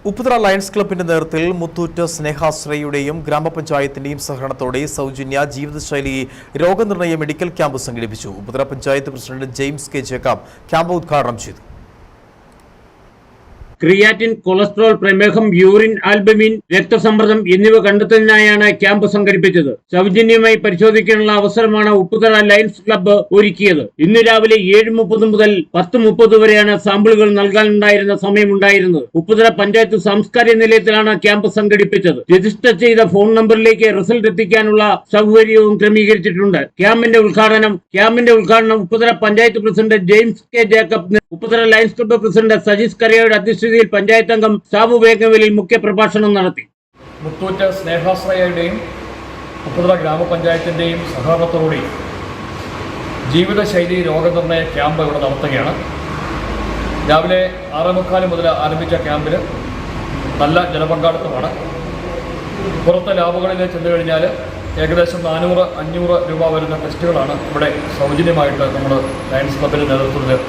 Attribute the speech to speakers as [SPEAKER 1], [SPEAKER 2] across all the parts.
[SPEAKER 1] Upputhara lions ക്ലബിന്റെ നേതൃത്വത്തിൽ മുത്തൂറ്റ് സ്നേഹാശ്രയുടെയും ഗ്രാമപഞ്ചായത്തിന്റെയും സഹകരണത്തോടെ സൗജന്യ ജീവിതശൈലി രോഗനിർണയ മെഡിക്കൽ ക്യാമ്പ് സംഘടിപ്പിച്ചു. Upputhara panchayat president James K Jacob camp ഉദ്ഘാടനം ചെയ്തു.
[SPEAKER 2] ക്രിയാറ്റിൻ, കൊളസ്ട്രോൾ, പ്രമേഹം, യൂറിൻ ആൽബമിൻ, രക്തസമ്മർദ്ദം എന്നിവ കണ്ടെത്തുന്നതിനായാണ് ക്യാമ്പ് സംഘടിപ്പിച്ചത്. സൗജന്യമായി പരിശോധിക്കാനുള്ള അവസരമാണ് ഉപ്പുതറ ലയൺസ് ക്ലബ്ബ് ഒരുക്കിയത്. ഇന്ന് രാവിലെ 7:30 മുതൽ 10:30 വരെയാണ് സാമ്പിളുകൾ നൽകാനുണ്ടായിരുന്ന സമയമുണ്ടായിരുന്നത്. ഉപ്പുതറ പഞ്ചായത്ത് സാംസ്കാരിക നിലയത്തിലാണ് ക്യാമ്പ് സംഘടിപ്പിച്ചത്. രജിസ്റ്റർ ചെയ്ത ഫോൺ നമ്പറിലേക്ക് റിസൾട്ട് എത്തിക്കാനുള്ള സൗകര്യവും ക്രമീകരിച്ചിട്ടുണ്ട്. ക്യാമ്പിന്റെ ഉദ്ഘാടനം Upputhara panchayat president James K Jacob, Upputhara lions club president Sajees കരയുടെ അധ്യക്ഷതയിൽ പഞ്ചായത്ത് അംഗം സാബു വേഗവലിൽ മുഖ്യപ്രഭാഷണം നടത്തി.
[SPEAKER 3] മുത്തൂറ്റ് സ്നേഹാശ്രയയുടെയും ഉപ്പുതറ ഗ്രാമപഞ്ചായത്തിന്റെയും സഹകരണത്തോടുകൂടി ജീവിതശൈലി രോഗനിർണയ ക്യാമ്പ് ഇവിടെ നടത്തുകയാണ്. രാവിലെ 6:45 മുതൽ ആരംഭിച്ച ക്യാമ്പിൽ നല്ല ജനപങ്കാളിത്തമാണ്. പുറത്തെ ലാബുകളിൽ ചെന്നു കഴിഞ്ഞാൽ ഏകദേശം 400-500 രൂപ വരുന്ന ടെസ്റ്റുകളാണ് ഇവിടെ സൗജന്യമായിട്ട് നമ്മൾ ലയൺസ് ക്ലബിന്റെ നേതൃത്വത്തിൽ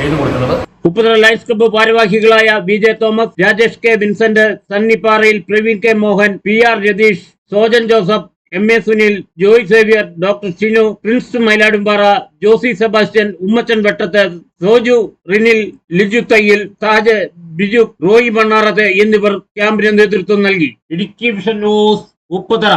[SPEAKER 3] ചെയ്തു കൊടുക്കുന്നത്.
[SPEAKER 2] ഉപ്പുതറ ലയൺസ് ക്ലബ്ബ് ഭാരവാഹികളായ BJ തോമസ്, രാജേഷ് കെ വിൻസെന്റ്, സണ്ണിപ്പാറയിൽ, Praveen K Mohan, PR Ratheesh, Sojan Joseph, MA Sunil, Joy Xavier, doctor Shinu, Prince Mailadumpara, Josy Sebastian, Ummachan Vettath, Soju Rinil, Liju Thayyil, Taj, Biju, Roy Mannarath എന്നിവർ ക്യാമ്പിന് നേതൃത്വം നൽകി. Idukki vision news, Upputhara.